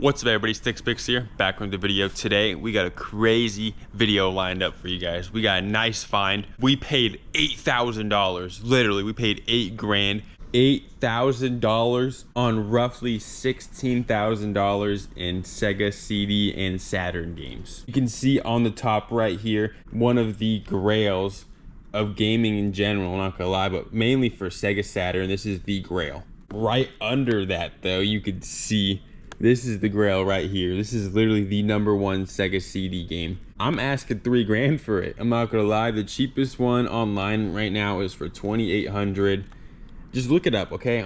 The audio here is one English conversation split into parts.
What's up everybody, Stixx Picks here, back with the video. Today we got a crazy video lined up for you guys. We got a nice find. We paid $8,000, literally we paid 8 grand. $8,000 on roughly $16,000 in Sega CD and Saturn games. You can see on the top right here, one of the grails of gaming in general, not gonna lie, but mainly for Sega Saturn, this is the grail. Right under that though, you could see this is the grail right here. This is literally the #1 Sega CD game. I'm asking 3 grand for it. I'm not gonna lie, the cheapest one online right now is for $2,800. Just look it up, okay?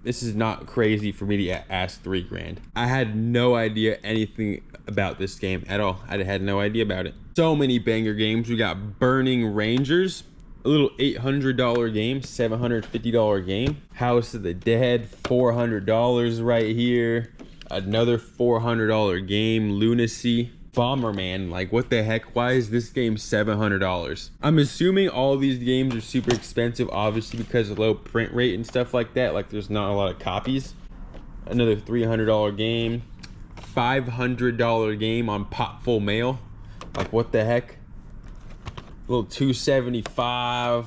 This is not crazy for me to ask 3 grand. I had no idea anything about this game at all. I had no idea about it. So many banger games. We got Burning Rangers, a little $800 game, $750 game. House of the Dead, $400 right here. Another $400 game, Lunacy. Bomberman, like what the heck, why is this game $700? I'm assuming all these games are super expensive, obviously because of low print rate and stuff like that, like there's not a lot of copies. Another $300 game, $500 game on Popful Mail, like what the heck. A little $275.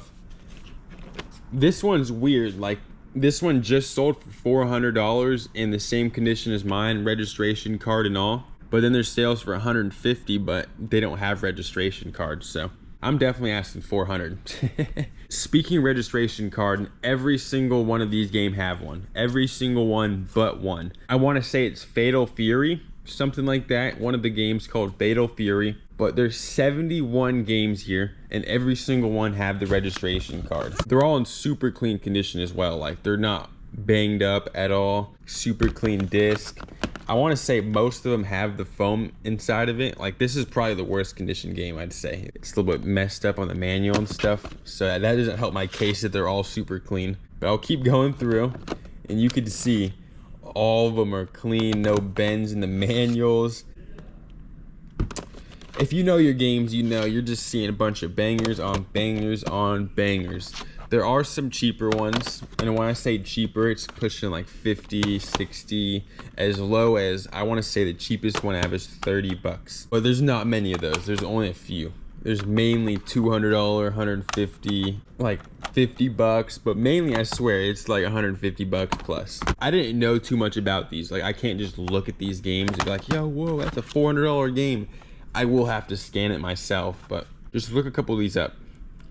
This one's weird, like this one just sold for $400 in the same condition as mine, registration card and all. But then there's sales for $150, but they don't have registration cards, so I'm definitely asking $400. Speaking of registration card, every single one of these games have one. Every single one but one. I want to say it's Fatal Fury, something like that. One of the games called Fatal Fury. But there's 71 games here, and every single one have the registration card. They're all in super clean condition as well. Like they're not banged up at all. Super clean disc. I want to say most of them have the foam inside of it. Like this is probably the worst condition game, I'd say. It's a little bit messed up on the manual and stuff, so that doesn't help my case that they're all super clean. But I'll keep going through and you can see all of them are clean, no bends in the manuals. If you know your games, you know you're just seeing a bunch of bangers on bangers on bangers. There are some cheaper ones, and when I say cheaper, it's pushing like 50, 60, as low as, I want to say the cheapest one I have is 30 bucks. But there's not many of those, there's only a few. There's mainly $200, 150, like 50 bucks, but mainly I swear it's like 150 bucks plus. I didn't know too much about these, like I can't just look at these games and be like, yo, whoa, that's a $400 game. I will have to scan it myself, but just look a couple of these up.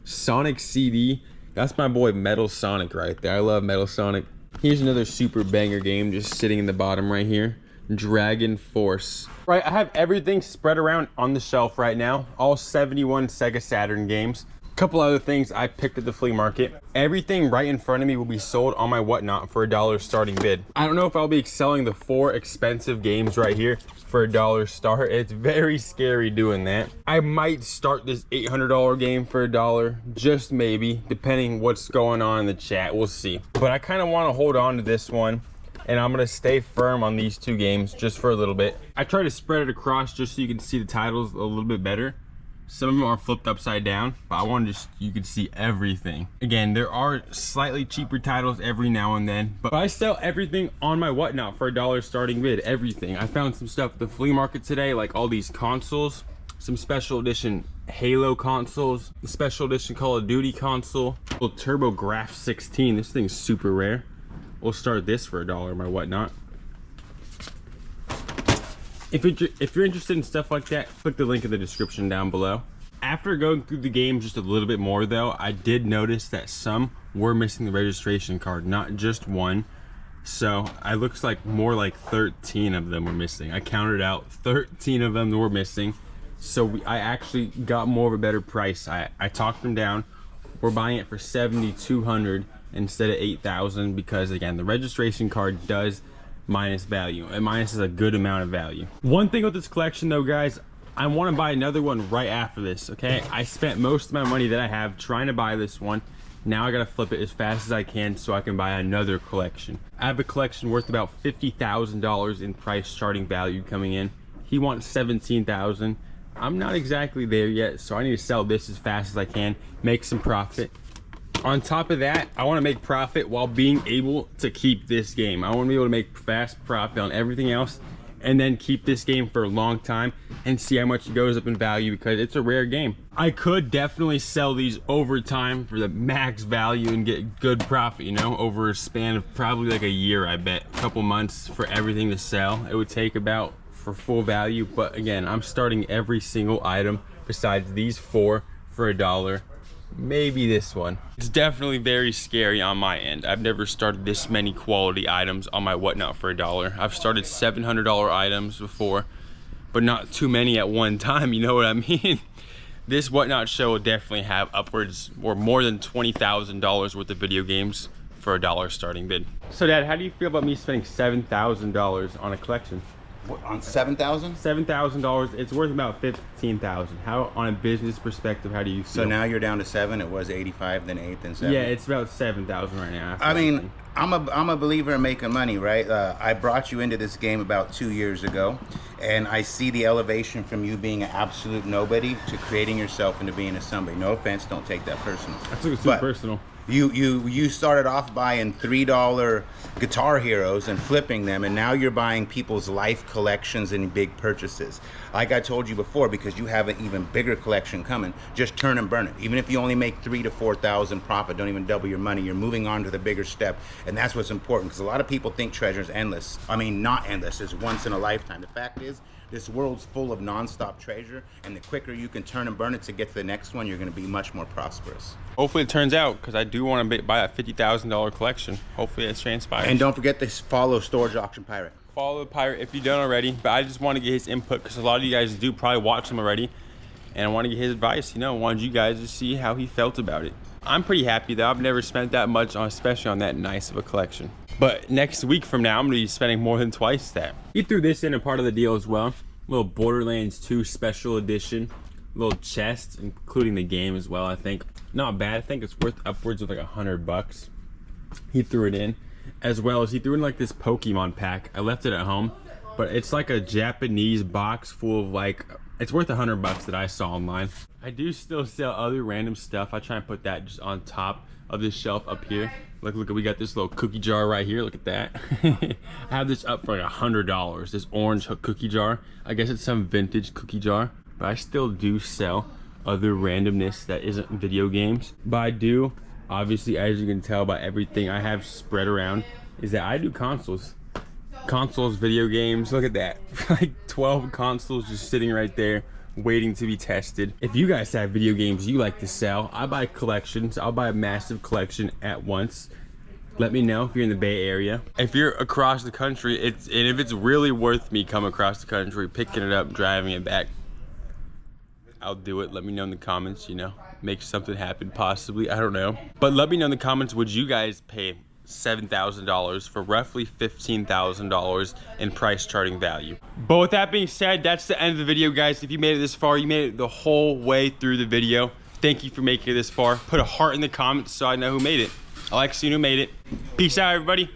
Sonic CD. That's my boy Metal Sonic right there. I love Metal Sonic. Here's another super banger game just sitting in the bottom right here. Dragon Force. Right, I have everything spread around on the shelf right now. All 71 Sega Saturn games. Couple other things I picked at the flea market. Everything right in front of me will be sold on my whatnot for $1 starting bid. I don't know if I'll be selling the 4 expensive games right here for $1 start. It's very scary doing that. I might start this $800 game for $1, just maybe, depending what's going on in the chat. We'll see. But I kind of want to hold on to this one, and I'm gonna stay firm on these 2 games just for a little bit. I try to spread it across just so you can see the titles a little bit better. Some of them are flipped upside down, but I want to just, you can see everything. Again, there are slightly cheaper titles every now and then, but I sell everything on my whatnot for $1 starting bid, everything. I found some stuff at the flea market today, like all these consoles, some special edition Halo consoles, the special edition Call of Duty console, little TurboGrafx 16. This thing's super rare. We'll start this for $1 on my whatnot. If you're interested in stuff like that, click the link in the description down below. After going through the game just a little bit more though, I did notice that some were missing the registration card, not just one. So it looks like more like 13 of them were missing. I counted out 13 of them were missing. So I actually got more of a better price. I talked them down. We're buying it for $7,200 instead of $8,000 because again, the registration card does minus value, and minus is a good amount of value. One thing with this collection though, guys, I want to buy another one right after this. Okay, I spent most of my money that I have trying to buy this one. Now I gotta flip it as fast as I can so I can buy another collection. I have a collection worth about $50,000 in price starting value coming in. He wants $17,000. I'm not exactly there yet, so I need to sell this as fast as I can, make some profit. On top of that, I want to make profit while being able to keep this game. I want to be able to make fast profit on everything else and then keep this game for a long time and see how much it goes up in value, because it's a rare game. I could definitely sell these over time for the max value and get good profit, you know, over a span of probably like a year. I bet a couple months for everything to sell it would take about for full value. But again, I'm starting every single item besides these 4 for $1, maybe this one. It's definitely very scary on my end. I've never started this many quality items on my whatnot for $1. I've started $700 items before, but not too many at one time, you know what I mean? This whatnot show will definitely have upwards or more than $20,000 worth of video games for $1 starting bid. So Dad, how do you feel about me spending $7,000 on a collection? What, on 7,000? $7,000. It's worth about $15,000. How, on a business perspective, how do you feel? So now you're down to 7. It was 85, then 8, then 7. Yeah, it's about $7,000 right now. I mean, I'm a believer in making money, right? I brought you into this game about 2 years ago, and I see the elevation from you being an absolute nobody to creating yourself into being a somebody. No offense, don't take that personal. I took it too personal. You started off buying $3 Guitar Heroes and flipping them, and now you're buying people's life collections and big purchases. Like I told you before, because you have an even bigger collection coming, just turn and burn it. Even if you only make $3,000 to $4,000 profit, don't even double your money, you're moving on to the bigger step. And that's what's important, because a lot of people think treasure's endless. I mean, not endless, it's once in a lifetime. The fact is, this world's full of non-stop treasure, and the quicker you can turn and burn it to get to the next one, you're going to be much more prosperous. Hopefully it turns out, because I do want to buy a $50,000 collection. Hopefully it transpires. And don't forget to follow Storage Auction Pirate. Follow the Pirate if you don't already, but I just want to get his input, because a lot of you guys do probably watch him already, and I want to get his advice. You know, I wanted you guys to see how he felt about it. I'm pretty happy though. I've never spent that much on, especially on that nice of a collection. But next week from now, I'm going to be spending more than twice that. He threw this in a part of the deal as well. Little Borderlands 2 special edition. Little chest, including the game as well, I think. Not bad. I think it's worth upwards of like $100. He threw it in. As well as he threw in like this Pokemon pack. I left it at home, but it's like a Japanese box full of like, it's worth $100 that I saw online. I do still sell other random stuff. I try and put that just on top of this shelf up here. Look, we got this little cookie jar right here. Look at that. I have this up for like $100. This orange cookie jar. I guess it's some vintage cookie jar, but I still do sell other randomness that isn't video games. But I do, obviously, as you can tell by everything I have spread around, is that I do consoles. Consoles, video games. Look at that. Like 12 consoles just sitting right there, waiting to be tested. If you guys have video games you like to sell, I buy collections. I'll buy a massive collection at once. Let me know if you're in the Bay Area. If you're across the country, and if it's really worth me coming across the country, picking it up, driving it back, I'll do it. Let me know in the comments, you know, make something happen possibly, I don't know. But let me know in the comments, would you guys pay $7,000 for roughly $15,000 in price charting value? But with that being said, that's the end of the video, guys. If you made it this far, you made it the whole way through the video. Thank you for making it this far. Put a heart in the comments so I know who made it. I like seeing who made it. Peace out, everybody.